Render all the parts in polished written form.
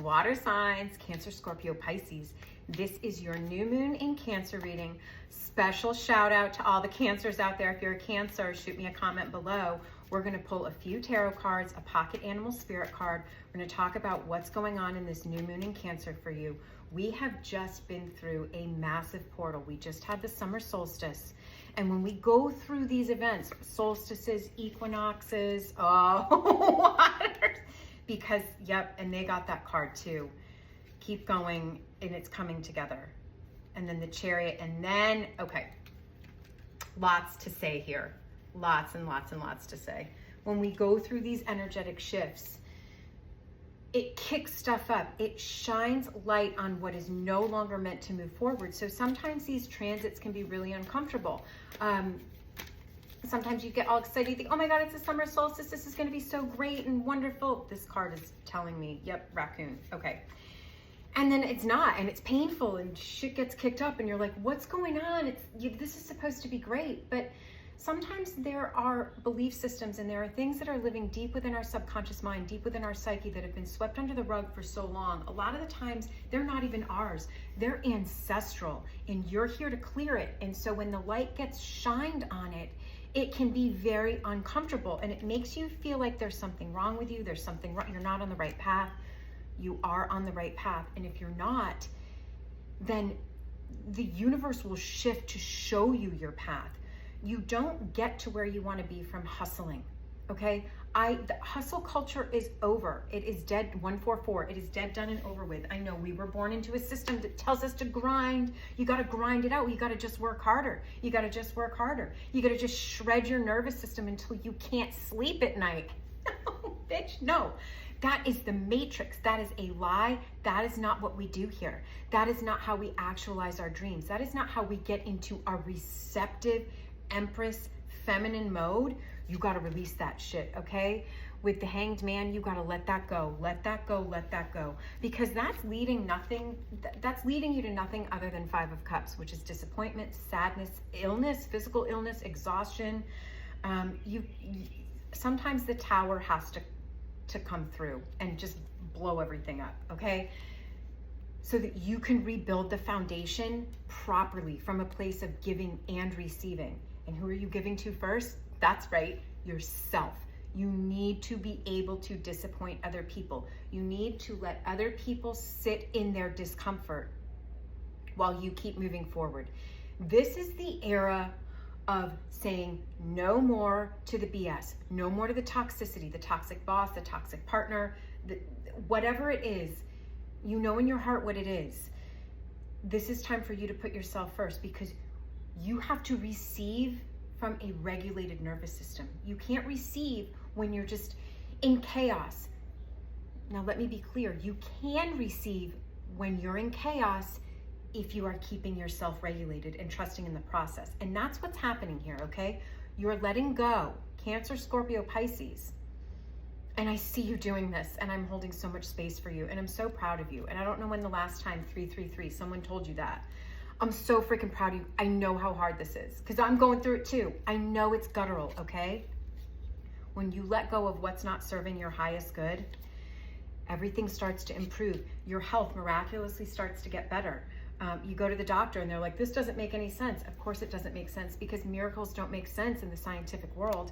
Water signs, Cancer, Scorpio, Pisces. This is your new moon in Cancer reading. Special shout out to all the Cancers out there. If you're a Cancer, shoot me a comment below. We're going to pull a few tarot cards, a pocket animal spirit card. We're going to talk about what's going on in this new moon in Cancer for you. We have just been through a massive portal. We just had the summer solstice. And when we go through these events, solstices, equinoxes, waters, because, yep, and they got that card too. Keep going, and it's coming together. And then the Chariot, and then, okay, lots to say here. Lots and lots and lots to say. When we go through these energetic shifts, it kicks stuff up. It shines light on what is no longer meant to move forward. So sometimes these transits can be really uncomfortable. Sometimes you get all excited, you think, oh my God, it's the summer solstice. This is going to be so great and wonderful. This card is telling me, yep, raccoon. Okay. And then it's not, and it's painful, and shit gets kicked up, and you're like, what's going on? This is supposed to be great. But sometimes there are belief systems, and there are things that are living deep within our subconscious mind, deep within our psyche, that have been swept under the rug for so long. A lot of the times, they're not even ours. They're ancestral, and you're here to clear it. And so when the light gets shined on it, it can be very uncomfortable, and it makes you feel like there's something wrong with you. There's something wrong. You're not on the right path. You are on the right path. And if you're not, then the universe will shift to show you your path. You don't get to where you want to be from hustling. Okay. The hustle culture is over. It is dead. 144. It is dead, done, and over with. I know we were born into a system that tells us to grind. You got to grind it out. You got to just work harder. You got to just work harder. You got to just shred your nervous system until you can't sleep at night. No, bitch, no. That is the matrix. That is a lie. That is not what we do here. That is not how we actualize our dreams. That is not how we get into a receptive, Empress, feminine mode. You got to release that shit, okay? With the Hanged Man, you got to let that go. Let that go. Let that go. Because that's leading you to nothing other than Five of Cups, which is disappointment, sadness, illness, physical illness, exhaustion. Sometimes the Tower has to come through and just blow everything up, okay? So that you can rebuild the foundation properly from a place of giving and receiving. And who are you giving to first? That's right, yourself. You need to be able to disappoint other people. You need to let other people sit in their discomfort while you keep moving forward. This is the era of saying no more to the BS, no more to the toxicity, the toxic boss, the toxic partner, whatever it is. You know in your heart what it is. This is time for you to put yourself first, because you have to receive from a regulated nervous system. You can't receive when you're just in chaos. Now let me be clear. You can receive when you're in chaos if you are keeping yourself regulated and trusting in the process. And that's what's happening here, okay? You're letting go. Cancer, Scorpio, Pisces. And I see you doing this, and I'm holding so much space for you, and I'm so proud of you. And I don't know when the last time 333 someone told you that. I'm so freaking proud of you. I know how hard this is, because I'm going through it too. I know it's guttural, okay? When you let go of what's not serving your highest good, everything starts to improve. Your health miraculously starts to get better. You go to the doctor and they're like, this doesn't make any sense. Of course it doesn't make sense, because miracles don't make sense in the scientific world.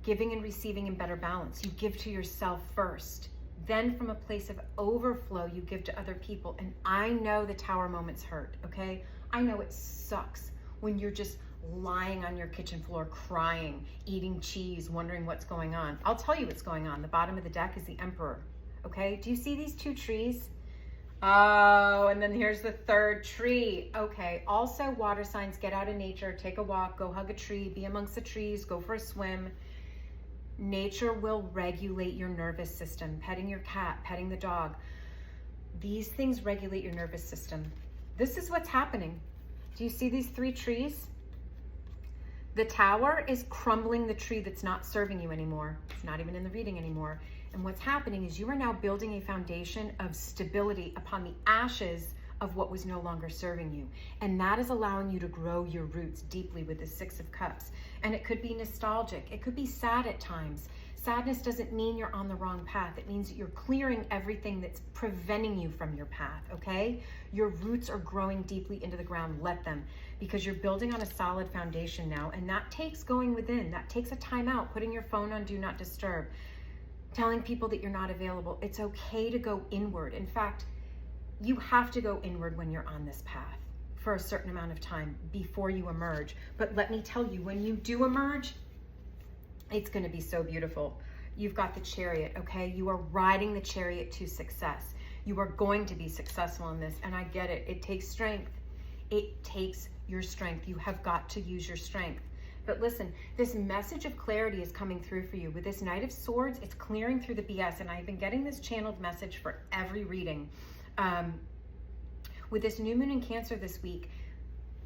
Giving and receiving in better balance. You give to yourself first. Then from a place of overflow, you give to other people. And I know the Tower moments hurt, okay? I know it sucks when you're just lying on your kitchen floor, crying, eating cheese, wondering what's going on. I'll tell you what's going on. The bottom of the deck is the Emperor, okay? Do you see these two trees? Oh, and then here's the third tree. Okay, also water signs, get out in nature, take a walk, go hug a tree, be amongst the trees, go for a swim. Nature will regulate your nervous system. Petting your cat, petting the dog. These things regulate your nervous system. This is what's happening. Do you see these three trees? The Tower is crumbling the tree that's not serving you anymore. It's not even in the reading anymore. And what's happening is you are now building a foundation of stability upon the ashes of what was no longer serving you. And that is allowing you to grow your roots deeply with the Six of Cups. And it could be nostalgic. It could be sad at times. Sadness doesn't mean you're on the wrong path. It means that you're clearing everything that's preventing you from your path, okay? Your roots are growing deeply into the ground. Let them, because you're building on a solid foundation now, and that takes going within. That takes a time out, putting your phone on Do Not Disturb, telling people that you're not available. It's okay to go inward. In fact, you have to go inward when you're on this path for a certain amount of time before you emerge. But let me tell you, when you do emerge, it's going to be so beautiful. You've got the chariot, okay? You are riding the chariot to success. You are going to be successful in this, and I get it. It takes strength. It takes your strength. You have got to use your strength. But listen, this message of clarity is coming through for you. With this Knight of Swords, it's clearing through the BS, and I've been getting this channeled message for every reading. With this new moon in Cancer this week,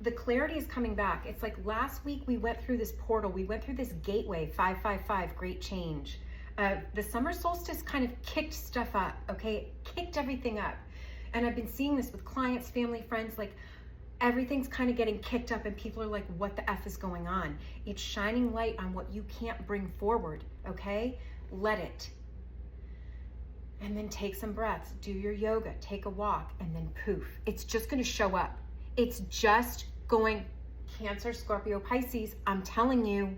the clarity is coming back. It's like last week we went through this portal. We went through this gateway, 555, great change. The summer solstice kind of kicked stuff up, okay? Kicked everything up. And I've been seeing this with clients, family, friends, like everything's kind of getting kicked up and people are like, what the F is going on? It's shining light on what you can't bring forward, okay? Let it. And then take some breaths, do your yoga, take a walk, and then poof. It's just gonna show up. It's just going, Cancer, Scorpio, Pisces, I'm telling you,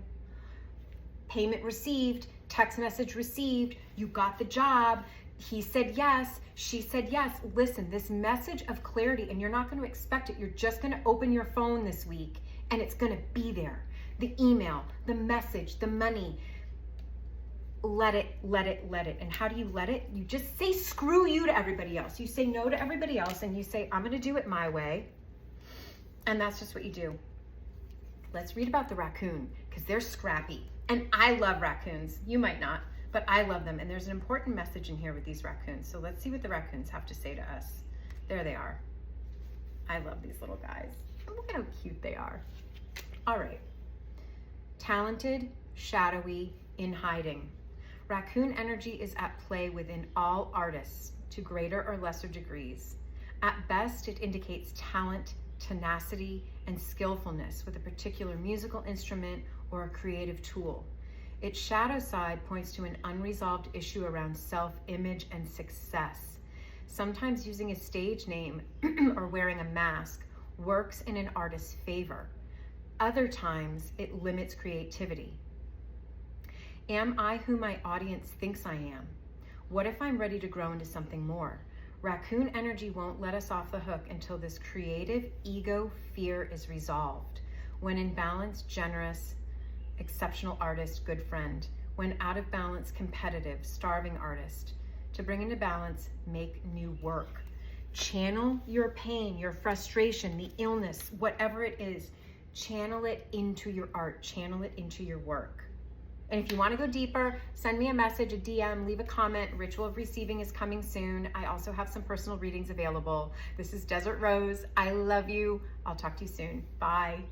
payment received, text message received, you got the job, he said yes, she said yes. Listen, this message of clarity, and you're not going to expect it, you're just going to open your phone this week and it's going to be there. The email, the message, the money. Let it, let it, let it. And how do you let it? You just say screw you to everybody else. You say no to everybody else and you say, I'm going to do it my way. And that's just what you do. Let's read about the raccoon, because they're scrappy. And I love raccoons. You might not, but I love them. And there's an important message in here with these raccoons. So let's see what the raccoons have to say to us. There they are. I love these little guys. Look at how cute they are. All right. Talented, shadowy, in hiding. Raccoon energy is at play within all artists to greater or lesser degrees. At best, it indicates talent, tenacity, and skillfulness with a particular musical instrument or a creative tool. Its shadow side points to an unresolved issue around self-image and success. Sometimes using a stage name or wearing a mask works in an artist's favor. Other times, it limits creativity. Am I who my audience thinks I am? What if I'm ready to grow into something more? Raccoon energy won't let us off the hook until this creative ego fear is resolved. When in balance, generous, exceptional artist, good friend. When out of balance, competitive, starving artist. To bring into balance, make new work. Channel your pain, your frustration, the illness, whatever it is. Channel it into your art, channel it into your work. And if you want to go deeper, send me a message, a DM, leave a comment. Ritual of Receiving is coming soon. I also have some personal readings available. This is Desert Rose. I love you. I'll talk to you soon. Bye.